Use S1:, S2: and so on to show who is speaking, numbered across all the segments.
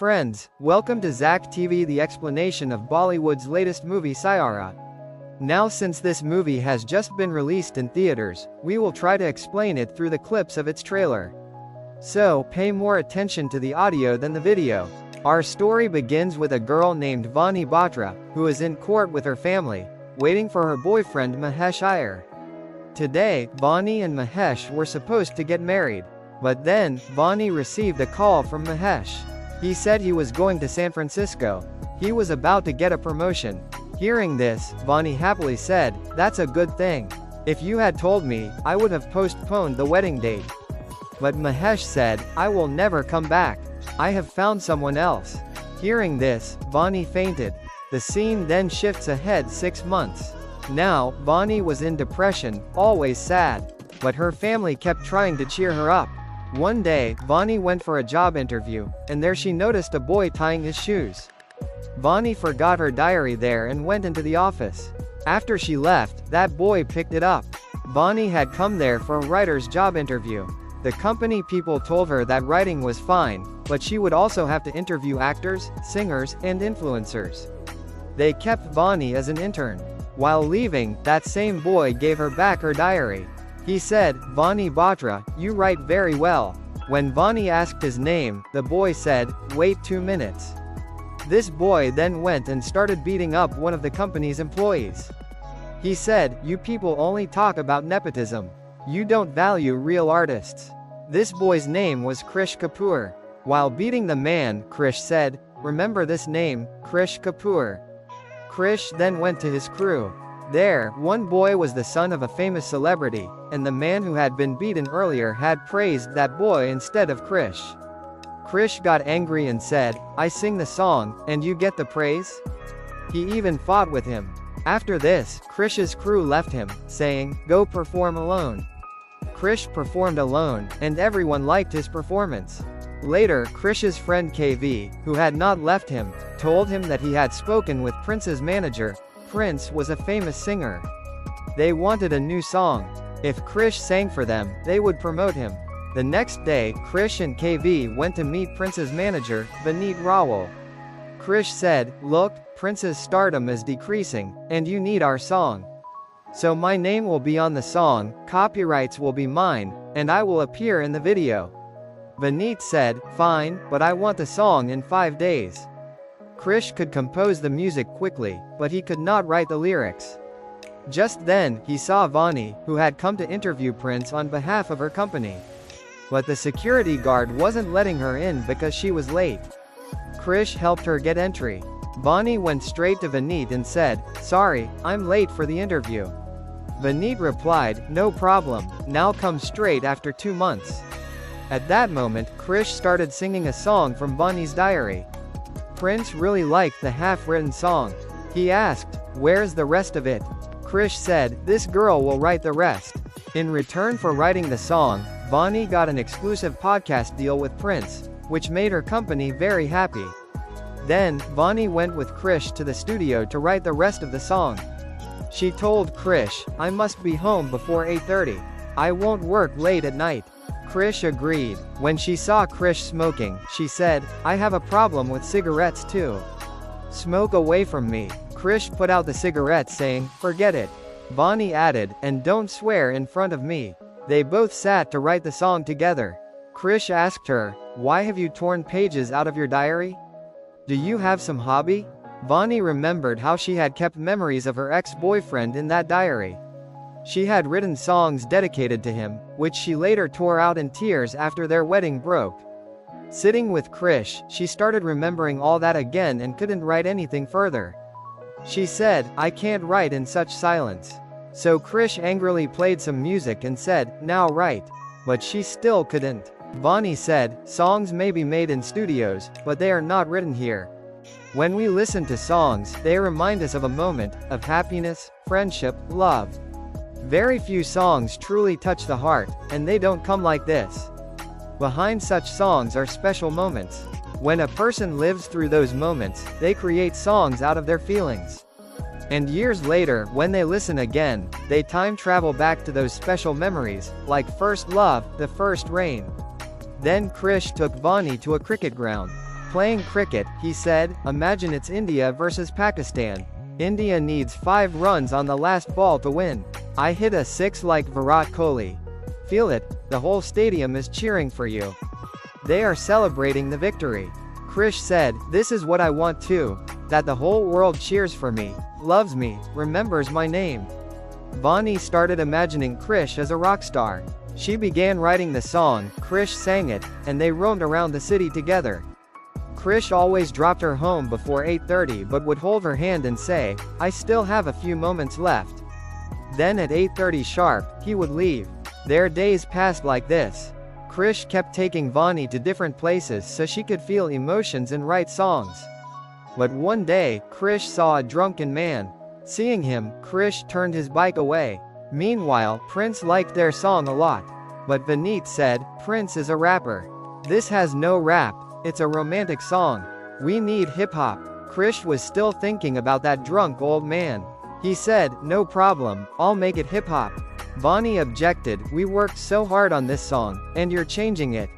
S1: Friends, welcome to Zach TV, the explanation of Bollywood's latest movie Sayara. Now, since this movie has just been released in theaters, we will try to explain it through the clips of its trailer. So, pay more attention to the audio than the video. Our story begins with a girl named Vani who is in court with her family, waiting for her boyfriend Mahesh Iyer. Today, Vani and Mahesh were supposed to get married. But then, Vani received a call from Mahesh. He said he was going to San Francisco. He was about to get a promotion. Hearing this, Vani happily said, "That's a good thing. If you had told me, I would have postponed the wedding date." But Mahesh said, "I will never come back. I have found someone else." Hearing this, Vani fainted. The scene then shifts ahead 6 months. Now, Vani was in depression, always sad. But her family kept trying to cheer her up. One day, Vani went for a job interview, and there she noticed a boy tying his shoes. Vani forgot her diary there and went into the office. After she left, that boy picked it up. Vani had come there for a writer's job interview. The company people told her that writing was fine, but she would also have to interview actors, singers, and influencers. They kept Vani as an intern. While leaving, that same boy gave her back her diary. He said, "Vani Batra, you write very well." When Vani asked his name, the boy said, "Wait 2 minutes." This boy then went and started beating up one of the company's employees. He said, "You people only talk about nepotism. You don't value real artists." This boy's name was Krish Kapoor. While beating the man, Krish said, "Remember this name, Krish Kapoor." Krish then went to his crew. There, one boy was the son of a famous celebrity, and the man who had been beaten earlier had praised that boy instead of Krish. Krish got angry and said, "I sing the song, and you get the praise?" He even fought with him. After this, Krish's crew left him, saying, "Go perform alone." Krish performed alone, and everyone liked his performance. Later, Krish's friend KV, who had not left him, told him that he had spoken with Prince's manager. Prince was a famous singer. They wanted a new song. If Krish sang for them, they would promote him. The next day, Krish and KV went to meet Prince's manager, Vani. Krish said, "Look, Prince's stardom is decreasing, and you need our song. So my name will be on the song, copyrights will be mine, and I will appear in the video." Vani said, "Fine, but I want the song in 5 days." Krish could compose the music quickly, but he could not write the lyrics. Just then, he saw Vani, who had come to interview Prince on behalf of her company. But the security guard wasn't letting her in because she was late. Krish helped her get entry. Vani went straight to Vani and said, "Sorry, I'm late for the interview." Vani replied, "No problem, now come straight after 2 months." At that moment, Krish started singing a song from Vani's diary. Prince really liked the half-written song. He asked, "Where's the rest of it?" Krish said, "This girl will write the rest." In return for writing the song, Vani got an exclusive podcast deal with Prince, which made her company very happy. Then, Vani went with Krish to the studio to write the rest of the song. She told Krish, "I must be home before 8:30. I won't work late at night." Krish agreed. When she saw Krish smoking, she said, "I have a problem with cigarettes too. Smoke away from me." Krish put out the cigarette saying, "Forget it." Vani added, "And don't swear in front of me." They both sat to write the song together. Krish asked her, "Why have you torn pages out of your diary? Do you have some hobby?" Vani remembered how she had kept memories of her ex-boyfriend in that diary. She had written songs dedicated to him, which she later tore out in tears after their wedding broke. Sitting with Krish, she started remembering all that again and couldn't write anything further. She said, "I can't write in such silence." So Krish angrily played some music and said, "Now write." But she still couldn't. Vani said, "Songs may be made in studios, but they are not written here. When we listen to songs, they remind us of a moment, of happiness, friendship, love. Very few songs truly touch the heart, and they don't come like this. Behind such songs are special moments. When a person lives through those moments, they create songs out of their feelings. And years later, when they listen again, they time travel back to those special memories, like first love, the first rain." Then Krish took Vani to a cricket ground. Playing cricket, he said, imagine it's India versus Pakistan. India needs 5 runs on the last ball to win. I hit a 6 like Virat Kohli. Feel it, the whole stadium is cheering for you. They are celebrating the victory. Krish said, this is what I want too. That the whole world cheers for me, loves me, remembers my name. Vani started imagining Krish as a rock star. She began writing the song, Krish sang it, and they roamed around the city together. Krish always dropped her home before 8:30 but would hold her hand and say, I still have a few moments left. Then at 8:30 sharp, he would leave. Their days passed like this. Krish kept taking Vani to different places so she could feel emotions and write songs. But one day, Krish saw a drunken man. Seeing him, Krish turned his bike away. Meanwhile, Prince liked their song a lot. But Vani said, Prince is a rapper. This has no rap, it's a romantic song. We need hip-hop. Krish was still thinking about that drunk old man. He said, no problem, I'll make it hip-hop. Vani objected, we worked so hard on this song, and you're changing it.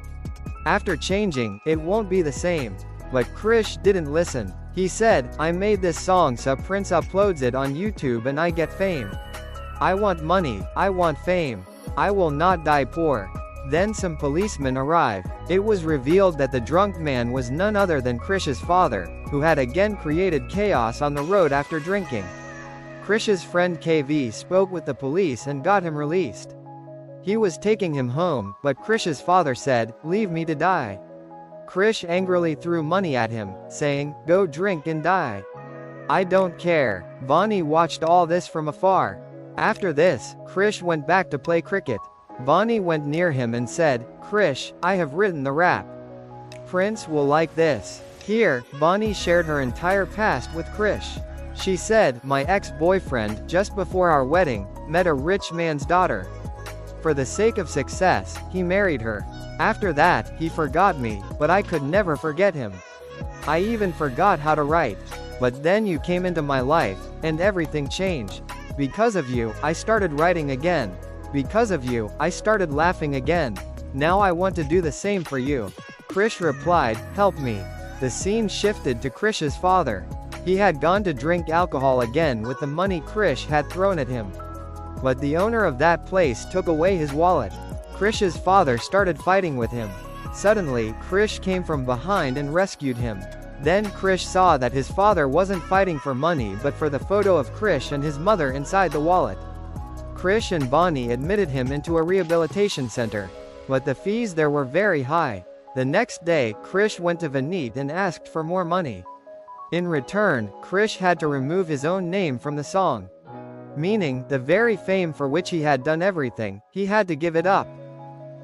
S1: After changing, it won't be the same. But Krish didn't listen. He said, I made this song so Prince uploads it on YouTube and I get fame. I want money, I want fame. I will not die poor. Then some policemen arrived. It was revealed that the drunk man was none other than Krish's father, who had again created chaos on the road after drinking. Krish's friend KV spoke with the police and got him released. He was taking him home, but Krish's father said, leave me to die. Krish angrily threw money at him, saying, go drink and die. I don't care. Vani watched all this from afar. After this, Krish went back to play cricket. Vani went near him and said, Krish, I have written the rap. Prince will like this. Here, Vani shared her entire past with Krish. She said, my ex-boyfriend, just before our wedding, met a rich man's daughter. For the sake of success, he married her. After that, he forgot me, but I could never forget him. I even forgot how to write. But then you came into my life, and everything changed. Because of you, I started writing again. Because of you, I started laughing again. Now I want to do the same for you. Krish replied, help me. The scene shifted to Krish's father. He had gone to drink alcohol again with the money Krish had thrown at him. But the owner of that place took away his wallet. Krish's father started fighting with him. Suddenly, Krish came from behind and rescued him. Then Krish saw that his father wasn't fighting for money but for the photo of Krish and his mother inside the wallet. Krish and Vani admitted him into a rehabilitation center. But the fees there were very high. The next day, Krish went to Vani and asked for more money. In return, Krish had to remove his own name from the song. Meaning, the very fame for which he had done everything, he had to give it up.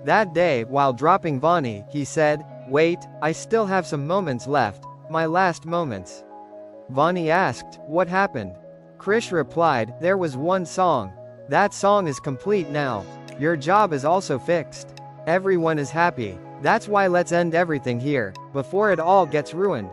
S1: That day, while dropping Vani, he said, wait, I still have some moments left, my last moments. Vani asked, what happened? Krish replied, there was one song. That song is complete now. Your job is also fixed. Everyone is happy. That's why let's end everything here, before it all gets ruined.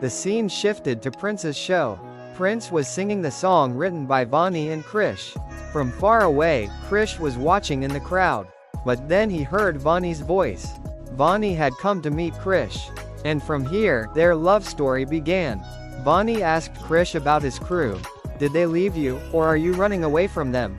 S1: The scene shifted to Prince's show. Prince was singing the song written by Vani and Krish. From far away, Krish was watching in the crowd. But then he heard Vani's voice. Vani had come to meet Krish. And from here, their love story began. Vani asked Krish about his crew. Did they leave you, or are you running away from them?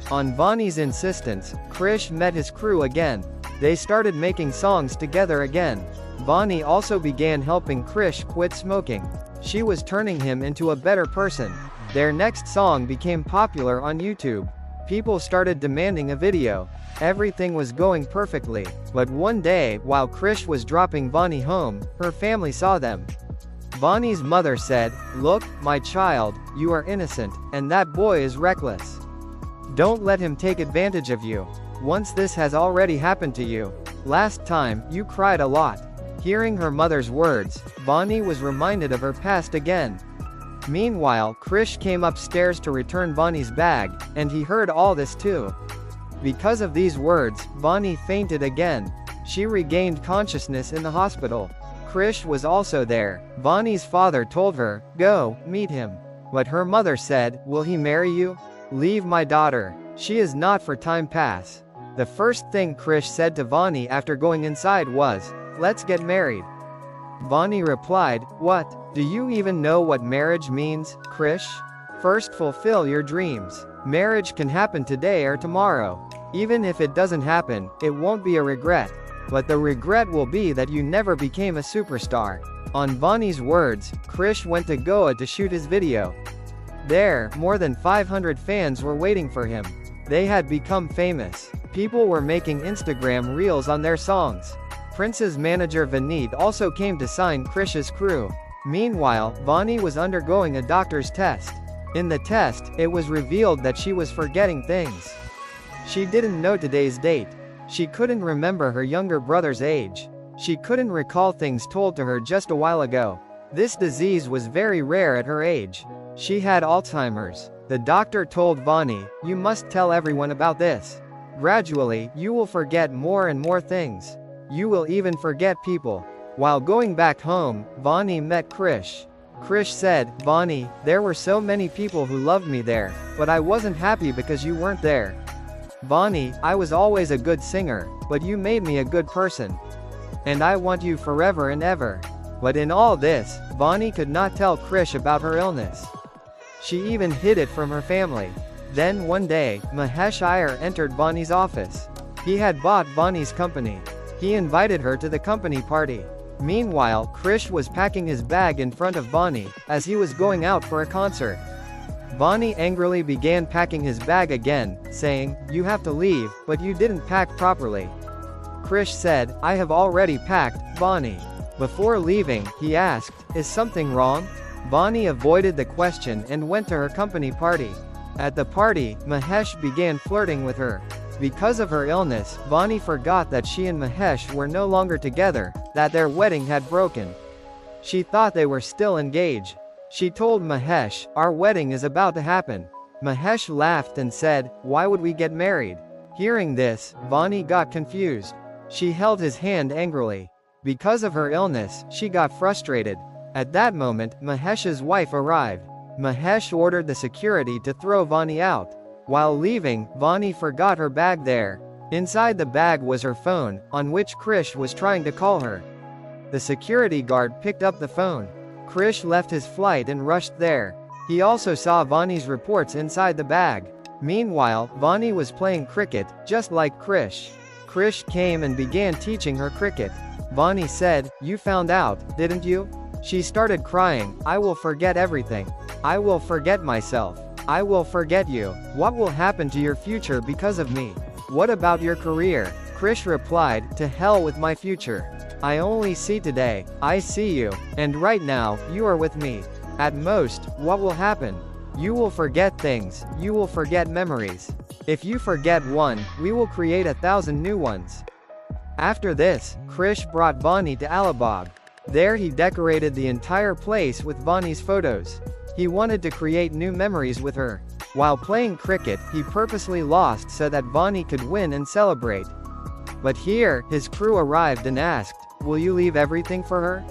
S1: On Vani's insistence, Krish met his crew again. They started making songs together again. Vani also began helping Krish quit smoking. She was turning him into a better person. Their next song became popular on YouTube. People started demanding a video. Everything was going perfectly. But one day, while Krish was dropping Vani home, her family saw them. Vani's mother said, look, my child, you are innocent, and that boy is reckless. Don't let him take advantage of you. Once this has already happened to you. Last time, you cried a lot. Hearing her mother's words, Vani was reminded of her past again. Meanwhile, Krish came upstairs to return Vani's bag, and he heard all this too. Because of these words, Vani fainted again. She regained consciousness in the hospital. Krish was also there. Vani's father told her, go, meet him. But her mother said, will he marry you? Leave my daughter. She is not for time pass. The first thing Krish said to Vani after going inside was, let's get married. Vani replied, "What? Do you even know what marriage means, Krish? First fulfill your dreams. Marriage can happen today or tomorrow. Even if it doesn't happen, it won't be a regret. But the regret will be that you never became a superstar." On Vani's words, Krish went to Goa to shoot his video. There, more than 500 fans were waiting for him. They had become famous. People were making Instagram reels on their songs. Prince's manager Vani also came to sign Krish's crew. Meanwhile, Vani was undergoing a doctor's test. In the test, it was revealed that she was forgetting things. She didn't know today's date. She couldn't remember her younger brother's age. She couldn't recall things told to her just a while ago. This disease was very rare at her age. She had Alzheimer's. The doctor told Vani, "You must tell everyone about this. Gradually, you will forget more and more things. You will even forget people." While going back home, Vani met Krish. Krish said, "Vani, there were so many people who loved me there, but I wasn't happy because you weren't there. Vani, I was always a good singer, but you made me a good person. And I want you forever and ever." But in all this, Vani could not tell Krish about her illness. She even hid it from her family. Then one day, Mahesh Iyer entered Vani's office. He had bought Vani's company. He invited her to the company party. Meanwhile, Krish was packing his bag in front of Vani, as he was going out for a concert. Vani angrily began packing his bag again, saying, "You have to leave, but you didn't pack properly." Krish said, "I have already packed, Vani." Before leaving, he asked, "Is something wrong?" Vani avoided the question and went to her company party. At the party, Mahesh began flirting with her. Because of her illness, Vani forgot that she and Mahesh were no longer together, that their wedding had broken. She thought they were still engaged. She told Mahesh, "Our wedding is about to happen." Mahesh laughed and said, "Why would we get married?" Hearing this, Vani got confused. She held his hand angrily. Because of her illness, she got frustrated. At that moment, Mahesh's wife arrived. Mahesh ordered the security to throw Vani out. While leaving, Vani forgot her bag there. Inside the bag was her phone, on which Krish was trying to call her. The security guard picked up the phone. Krish left his flight and rushed there. He also saw Vani's reports inside the bag. Meanwhile, Vani was playing cricket, just like Krish. Krish came and began teaching her cricket. Vani said, "You found out, didn't you?" She started crying, "I will forget everything. I will forget myself. I will forget you. What will happen to your future because of me? What about your career?" Krish replied, "To hell with my future. I only see today. I see you. And right now, you are with me. At most, what will happen? You will forget things. You will forget memories. If you forget one, we will create 1,000 new ones." After this, Krish brought Vani to Alibag. There he decorated the entire place with Vani's photos. He wanted to create new memories with her. While playing cricket, he purposely lost so that Vani could win and celebrate. But here, his crew arrived and asked, "Will you leave everything for her?"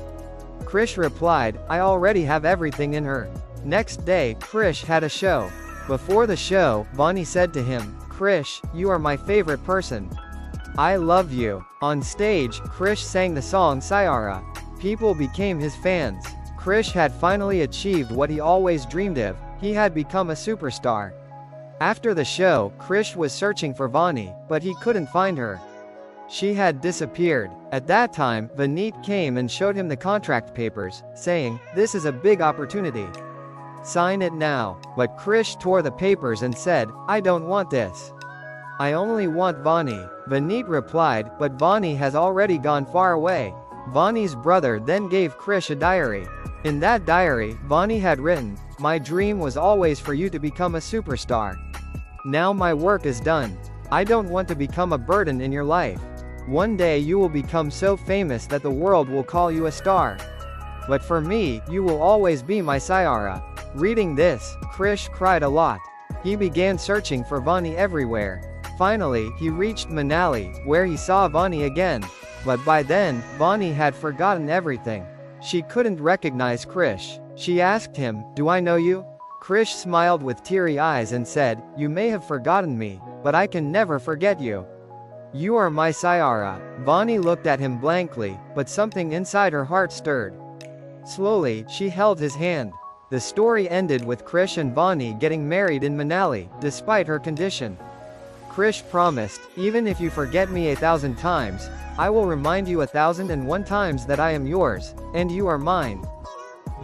S1: Krish replied, "I already have everything in her." Next day, Krish had a show. Before the show, Vani said to him, "Krish, you are my favorite person. I love you." On stage, Krish sang the song Sayara. People became his fans. Krish had finally achieved what he always dreamed of. He had become a superstar. After the show, Krish was searching for Vani, but he couldn't find her. She had disappeared. At that time, Vani came and showed him the contract papers, saying, "This is a big opportunity. Sign it now." But Krish tore the papers and said, "I don't want this. I only want Vani." Vani replied, "But Vani has already gone far away." Vani's brother then gave Krish a diary. In that diary, Vani had written, "My dream was always for you to become a superstar. Now my work is done. I don't want to become a burden in your life. One day you will become so famous that the world will call you a star. But for me, you will always be my Sayara." Reading this, Krish cried a lot. He began searching for Vani everywhere. Finally, he reached Manali, where he saw Vani again. But by then, Vani had forgotten everything. She couldn't recognize Krish. She asked him, "Do I know you?" Krish smiled with teary eyes and said, "You may have forgotten me, but I can never forget you. You are my Sayara. Vani looked at him blankly, but something inside her heart stirred. Slowly, she held his hand. The story ended with Krish and Vani getting married in Manali, despite her condition. Krish promised, even if you forget me 1,000 times, I will remind you 1,001 times that I am yours, and you are mine.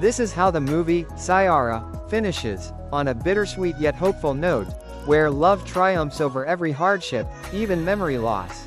S1: This is how the movie, Sayara, finishes, on a bittersweet yet hopeful note, where love triumphs over every hardship, even memory loss.